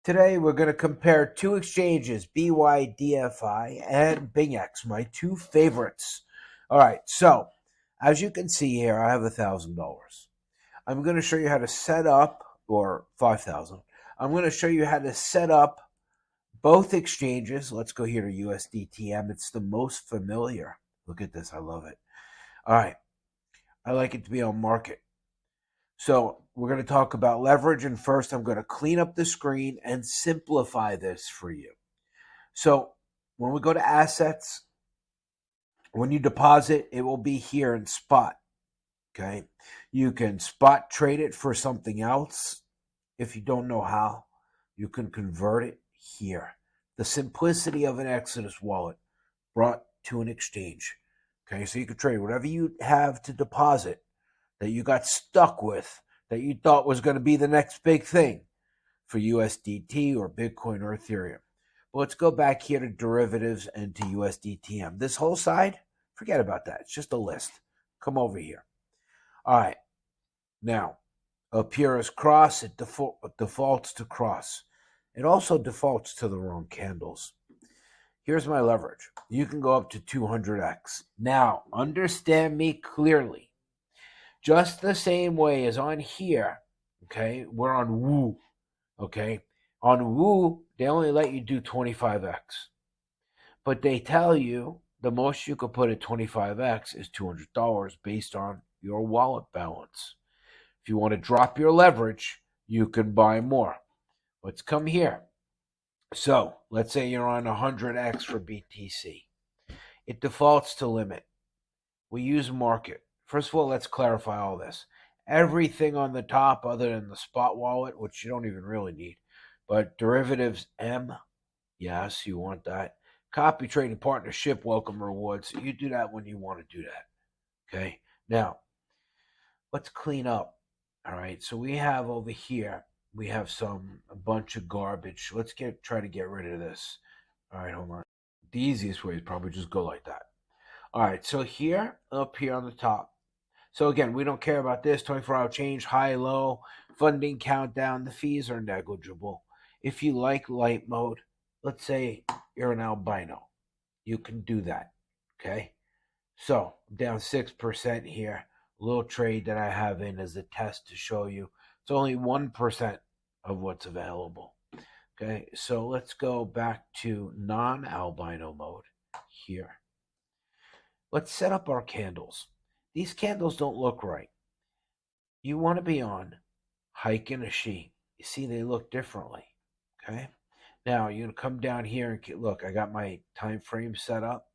Today we're going to compare two exchanges, BYDFI and BingX, my two favorites. All right, so as you can see here, I have $1,000. I'm going to show you how to set up, or 5,000. I'm going to show you how to set up both exchanges. Let's go here to USDTM. It's the most familiar. Look at this. I love it. All right. I like it to be on market. So we're going to talk about leverage, and first I'm going to clean up the screen and simplify this for you. So when we go to assets, when you deposit, it will be here in spot. Okay. You can spot trade it for something else. If you don't know how, you can convert it here. The simplicity of an Exodus wallet brought to an exchange. Okay. So you can trade whatever you have to deposit that you got stuck with, that you thought was going to be the next big thing for USDT or Bitcoin or Ethereum. But let's go back here to derivatives and to USDTM. This whole side, forget about that. It's just a list. Come over here. All right. Now, up here is cross. It defaults to cross. It also defaults to the wrong candles. Here's my leverage. You can go up to 200x. Now, understand me clearly. Just the same way as on here, okay, we're on Woo, okay? On Woo, they only let you do 25x. But they tell you the most you could put at 25x is $200 based on your wallet balance. If you want to drop your leverage, you can buy more. Let's come here. So let's say you're on 100x for BTC. It defaults to limit. We use market. First of all, let's clarify all this. Everything on the top other than the spot wallet, which you don't even really need, but derivatives M, yes, you want that. Copy trading partnership, welcome rewards. You do that when you want to do that. Okay. Now, let's clean up. All right. So we have over here, we have a bunch of garbage. Let's try to get rid of this. All right, hold on. The easiest way is probably just go like that. All right. So here, up here on the top. So again, we don't care about this 24-hour change, high, low, funding countdown. The fees are negligible. If you like light mode, let's say you're an albino, you can do that. Okay. So I'm down 6% here. A little trade that I have in as a test to show you. It's only 1% of what's available. Okay. So let's go back to non-albino mode here. Let's set up our candles. These candles don't look right. You want to be on hike and a sheet. You see, they look differently. Okay. Now you're going to come down here and look, I got my time frame set up.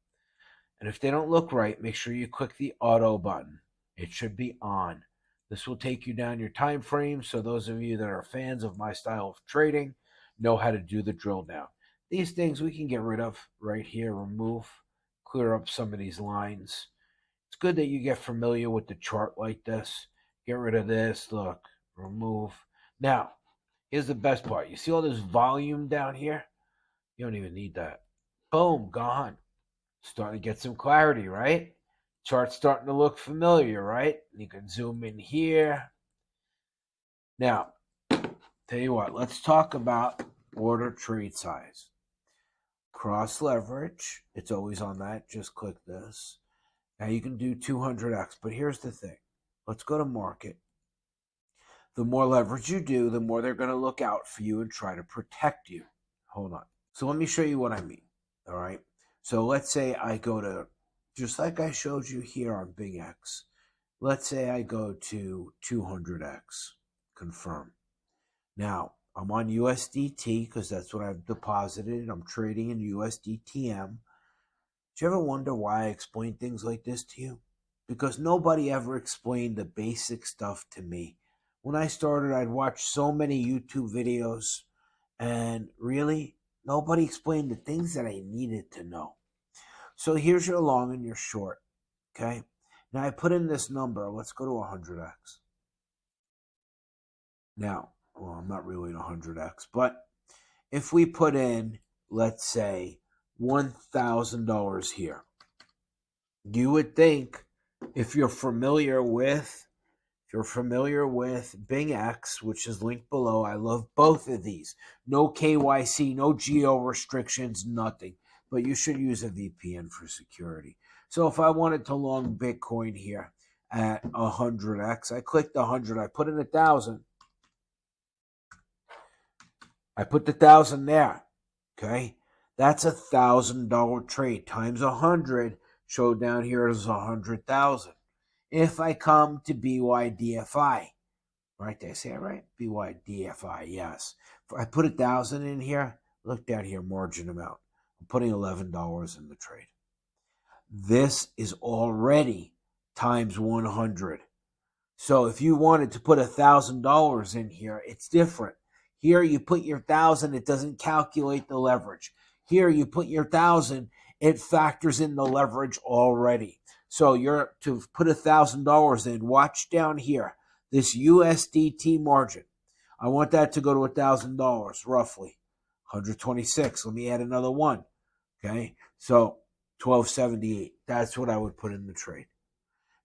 And if they don't look right, make sure you click the auto button. It should be on. This will take you down your time frame. So those of you that are fans of my style of trading know how to do the drill down. These things we can get rid of right here. Remove, clear up some of these lines. It's good that you get familiar with the chart like this. Get rid of this. Look, remove. Now, here's the best part. You see all this volume down here? You don't even need that. Boom, gone. Starting to get some clarity, right? Chart's starting to look familiar, right? You can zoom in here. Now, tell you what, let's talk about order trade size. Cross leverage, it's always on that. Just click this. Now you can do 200x, but here's the thing. Let's go to market. The more leverage you do, the more they're going to look out for you and try to protect you. Hold on. So let me show you what I mean. All right. So let's say I go to, just like I showed you here on BingX, let's say I go to 200x, confirm. Now, I'm on USDT because that's what I've deposited. I'm trading in USDTM. Do you ever wonder why I explain things like this to you? Because nobody ever explained the basic stuff to me. When I started, I'd watch so many YouTube videos, and really, nobody explained the things that I needed to know. So here's your long and your short, okay? Now I put in this number. Let's go to 100x. Now, well, I'm not really in 100x, but if we put in, let's say, $1,000 here, you would think, if you're familiar with If you're familiar with BingX, which is linked below, I love both of these. No KYC, no geo restrictions, nothing. But you should use a VPN for security. So if I wanted to long Bitcoin here at 100x, I clicked 100, I put in 1,000. I put the 1,000 there. Okay, that's $1,000 trade times 100. Showed down here is 100,000. If I come to BYDFI, right? Did I say it right? BYDFI, yes. If I put 1,000 in here, look down here, margin amount. I'm putting $11 in the trade. This is already times 100. So if you wanted to put $1,000 in here, it's different. Here you put your 1,000, it doesn't calculate the leverage. Here you put your 1,000, it factors in the leverage already. So you're to put $1,000 in. Watch down here, this USDT margin. I want that to go to $1,000 roughly, 126. Let me add another one. Okay, so 1278. That's what I would put in the trade.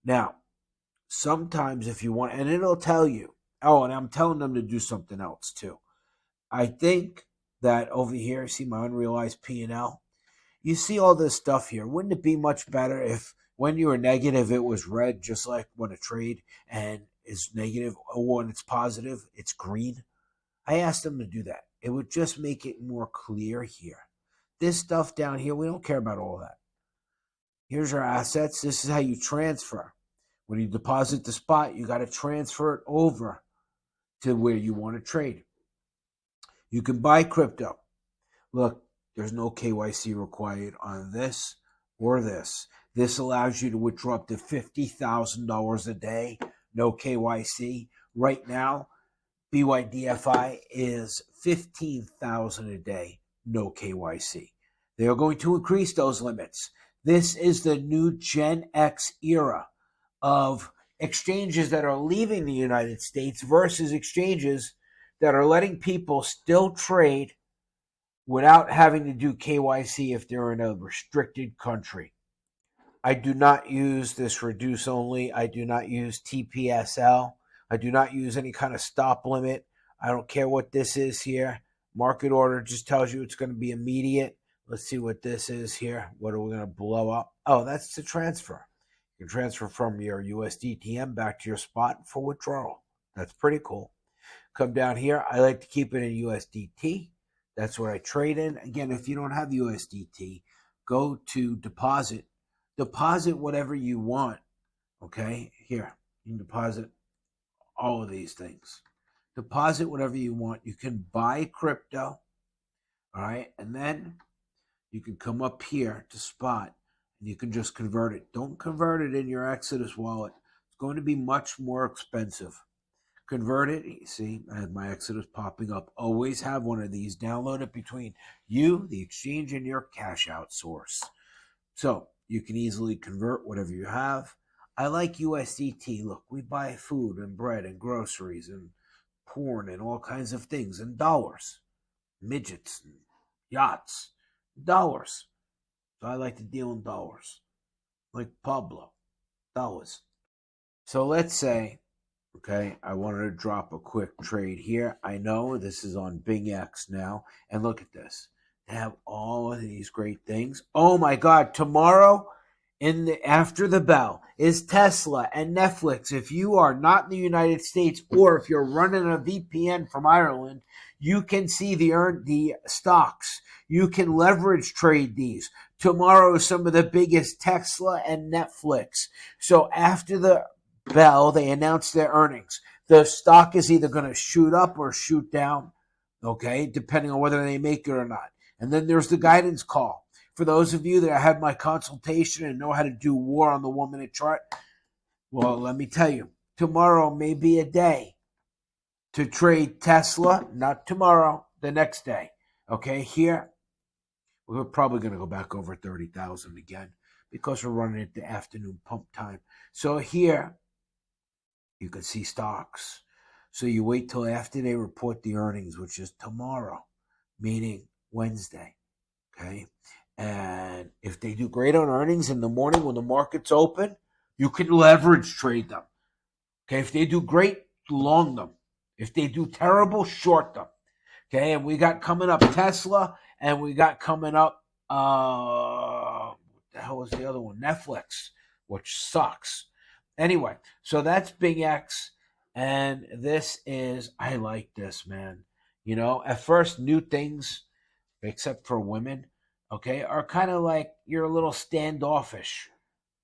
Now, sometimes if you want, and it'll tell you. Oh, and I'm telling them to do something else too. I think that over here, see my unrealized P&L. You see all this stuff here. Wouldn't it be much better if when you were negative, it was red, just like when a trade and is negative, or when it's positive, it's green? I asked them to do that. It would just make it more clear here. This stuff down here, we don't care about all that. Here's your assets. This is how you transfer. When you deposit the spot, you got to transfer it over to where you want to trade. You can buy crypto. Look, there's no KYC required on this or this. This allows you to withdraw up to $50,000 a day. No KYC. Right now, BYDFI is $15,000 a day. No KYC. They are going to increase those limits. This is the new Gen X era of exchanges that are leaving the United States versus exchanges that are letting people still trade without having to do KYC if they're in a restricted country. I do not use this reduce only. I do not use TPSL. I do not use any kind of stop limit. I don't care what this is here. Market order just tells you it's going to be immediate. Let's see what this is here. What are we going to blow up? Oh, that's the transfer. You can transfer from your USDTM back to your spot for withdrawal. That's pretty cool. Come down here. I like to keep it in USDT. That's what I trade in. Again, if you don't have USDT, go to deposit. Deposit whatever you want. Okay, here. You can deposit all of these things. Deposit whatever you want. You can buy crypto. All right, and then you can come up here to spot and you can just convert it. Don't convert it in your Exodus wallet. It's going to be much more expensive. Convert it. You see, I have my Exodus popping up. Always have one of these. Download it between you, the exchange, and your cash out source. So you can easily convert whatever you have. I like USDT. Look, we buy food and bread and groceries and porn and all kinds of things in dollars. Midgets and yachts. Dollars. So I like to deal in dollars. Like Pablo. Dollars. So let's say, okay, I wanted to drop a quick trade here. I know this is on BingX now. And look at this. They have all of these great things. Oh my God, tomorrow after the bell is Tesla and Netflix. If you are not in the United States or if you're running a VPN from Ireland, you can see the stocks. You can leverage trade these. Tomorrow is some of the biggest, Tesla and Netflix. So after the bell, they announce their earnings. The stock is either going to shoot up or shoot down, okay, depending on whether they make it or not. And then there's the guidance call. For those of you that had my consultation and know how to do war on the 1 minute chart, well, let me tell you, tomorrow may be a day to trade Tesla, not tomorrow, the next day. Okay, here, we're probably going to go back over 30,000 again because we're running at the afternoon pump time. So here, you can see stocks. So you wait till after they report the earnings, which is tomorrow, meaning Wednesday. Okay. And if they do great on earnings in the morning when the market's open, you can leverage trade them. Okay, if they do great, long them. If they do terrible, short them. Okay, and we got coming up Tesla, and we got coming up what the hell was the other one? Netflix, which sucks. Anyway, so that's Big X, and this is, I like this, man. You know, at first, new things, except for women, okay, are kind of like you're a little standoffish,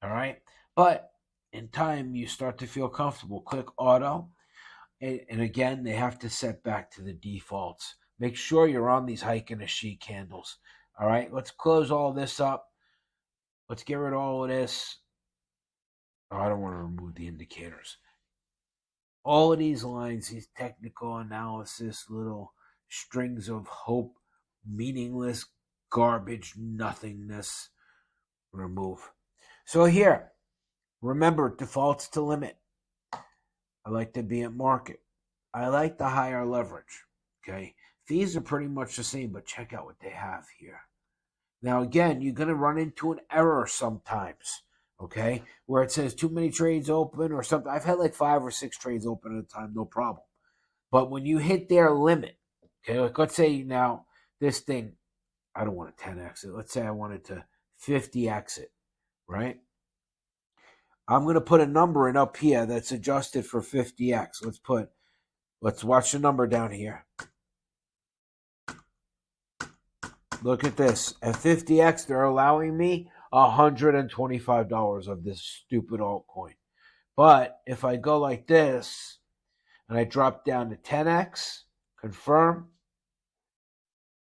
all right? But in time, you start to feel comfortable. Click auto, and again, they have to set back to the defaults. Make sure you're on these hike and a sheet candles. All right, let's close all this up. Let's get rid of all of this. Oh, I don't want to remove the indicators. All of these lines, these technical analysis, little strings of hope, meaningless garbage, nothingness, remove. So here, remember, defaults to limit. I like to be at market. I like the higher leverage. Okay. Fees are pretty much the same, but check out what they have here. Now, again, you're going to run into an error sometimes, okay, where it says too many trades open or something. I've had like 5 or 6 trades open at a time, no problem. But when you hit their limit, okay, like let's say now this thing, I don't want a 10x it. Let's say I wanted to 50x it, right? I'm going to put a number in up here that's adjusted for 50x. Let's watch the number down here. Look at this. At 50x, they're allowing me $125 of this stupid altcoin. But if I go like this and I drop down to 10x, confirm,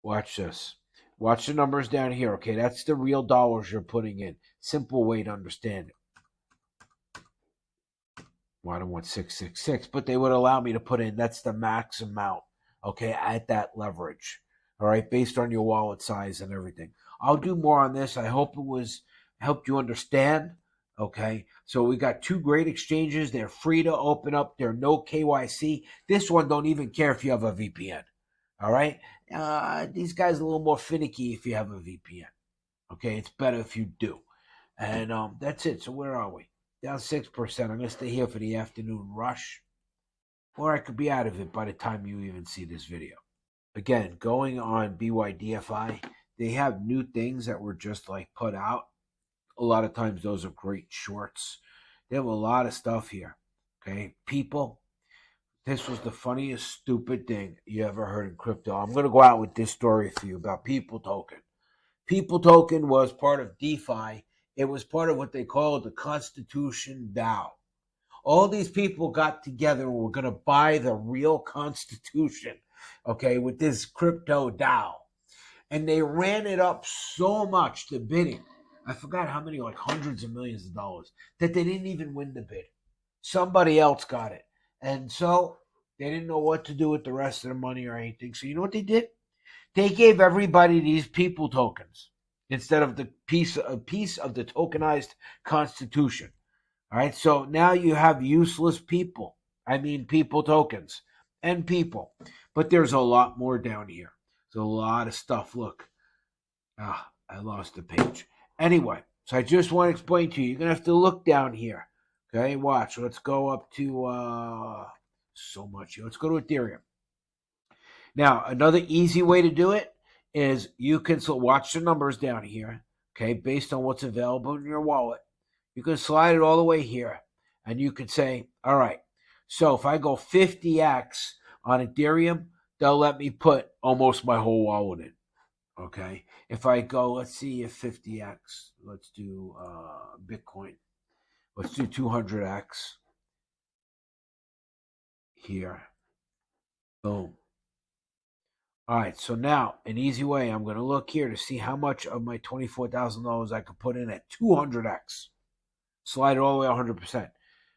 watch this. Watch the numbers down here. Okay, that's the real dollars you're putting in. Simple way to understand it. Well, I don't want 666, but they would allow me to put in, that's the max amount, okay, at that leverage. All right, based on your wallet size and everything. I'll do more on this. I hope it helped you understand. Okay, so we got 2 great exchanges. They're free to open up. They're no KYC. This one don't even care if you have a VPN. All right, these guys are a little more finicky if you have a VPN. Okay, it's better if you do. And that's it. So where are we? Down 6%. I'm going to stay here for the afternoon rush. Or I could be out of it by the time you even see this video. Again, going on BYDFI, they have new things that were just like put out. A lot of times those are great shorts. They have a lot of stuff here. Okay, people, this was the funniest stupid thing you ever heard in crypto. I'm going to go out with this story for you about People Token. People Token was part of DeFi. It was part of what they call the Constitution DAO. All these people got together and were going to buy the real Constitution, okay, with this crypto DAO. And they ran it up so much, the bidding. I forgot how many, like hundreds of millions of dollars, that they didn't even win the bid. Somebody else got it. And so they didn't know what to do with the rest of the money or anything. So you know what they did? They gave everybody these people tokens instead of a piece of the tokenized Constitution. All right, so now you have useless people. I mean, people tokens and people. But there's a lot more down here. There's a lot of stuff. Look. I lost the page. Anyway, so I just want to explain to you. You're going to have to look down here. Okay, watch. Let's go up to so much. Let's go to Ethereum. Now, another easy way to do it is you can watch the numbers down here, okay, based on what's available in your wallet. You can slide it all the way here, and you can say, all right, so if I go 50x on Ethereum, they'll let me put almost my whole wallet in, okay? If I go, let's see if 50x, let's do Bitcoin. Let's do 200x here. Boom. All right, so now an easy way, I'm going to look here to see how much of my $24,000 I could put in at 200x. Slide it all the way 100%.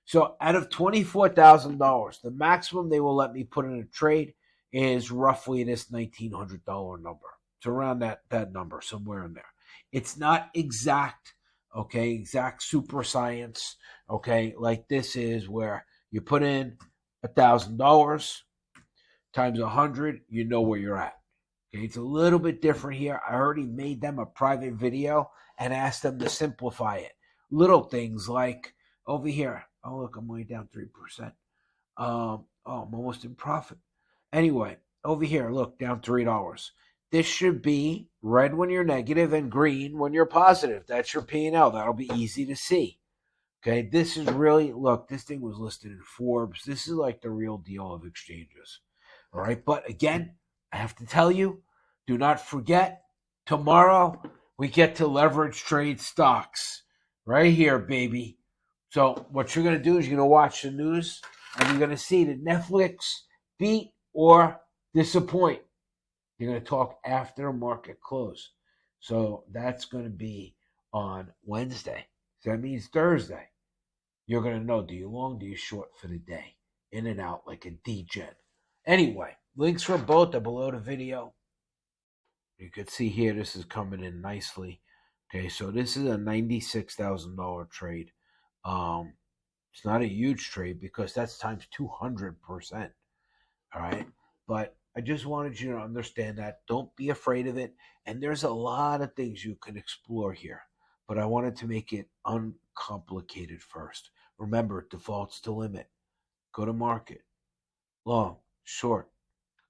So out of $24,000, the maximum they will let me put in a trade is roughly this $1,900 number. It's around that number, somewhere in there. It's not exact, okay, exact super science, okay, like this is where you put in $1,000 times 100, you know where you're at. Okay, it's a little bit different here. I already made them a private video and asked them to simplify it. Little things like over here, Oh, look, I'm only down 3%. Oh, I'm almost in profit. Anyway, over here, look, down $3. This should be red when you're negative and green when you're positive. That's your P&L. That'll be easy to see. Okay, this is really, look, this thing was listed in Forbes. This is like the real deal of exchanges. All right, but again, I have to tell you, do not forget, tomorrow we get to leverage trade stocks. Right here, baby. So what you're going to do is you're going to watch the news and you're going to see that Netflix beat or disappoint. You're going to talk after market close. So that's going to be on Wednesday. So that means Thursday. You're going to know, do you long, do you short for the day? In and out like a degen. Anyway, links for both are below the video. You can see here, this is coming in nicely. Okay, so this is a $96,000 trade. It's not a huge trade because that's times 200%. All right, but I just wanted you to understand that. Don't be afraid of it. And there's a lot of things you can explore here, but I wanted to make it uncomplicated first. Remember, defaults to limit. Go to market, long, short.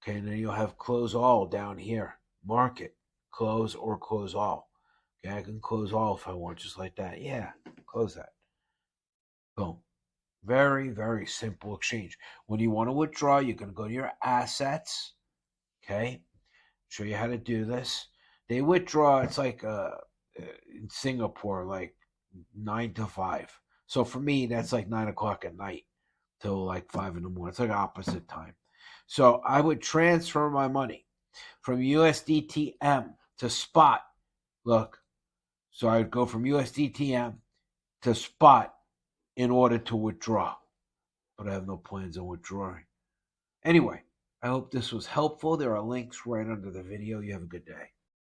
Okay, and then you'll have close all down here. Market, close or close all. Okay, I can close all if I want, just like that. Yeah, close that. Boom. Very, very simple exchange. When you want to withdraw, you're going to go to your assets. Okay, show you how to do this. They withdraw. It's like in Singapore, like 9 to 5. So for me, that's like 9 o'clock at night till like 5 in the morning. It's like opposite time. So I would transfer my money from USDTM to spot. Look, so I would go from USDTM to spot in order to withdraw. But I have no plans on withdrawing. Anyway, I hope this was helpful. There are links right under the video. You have a good day.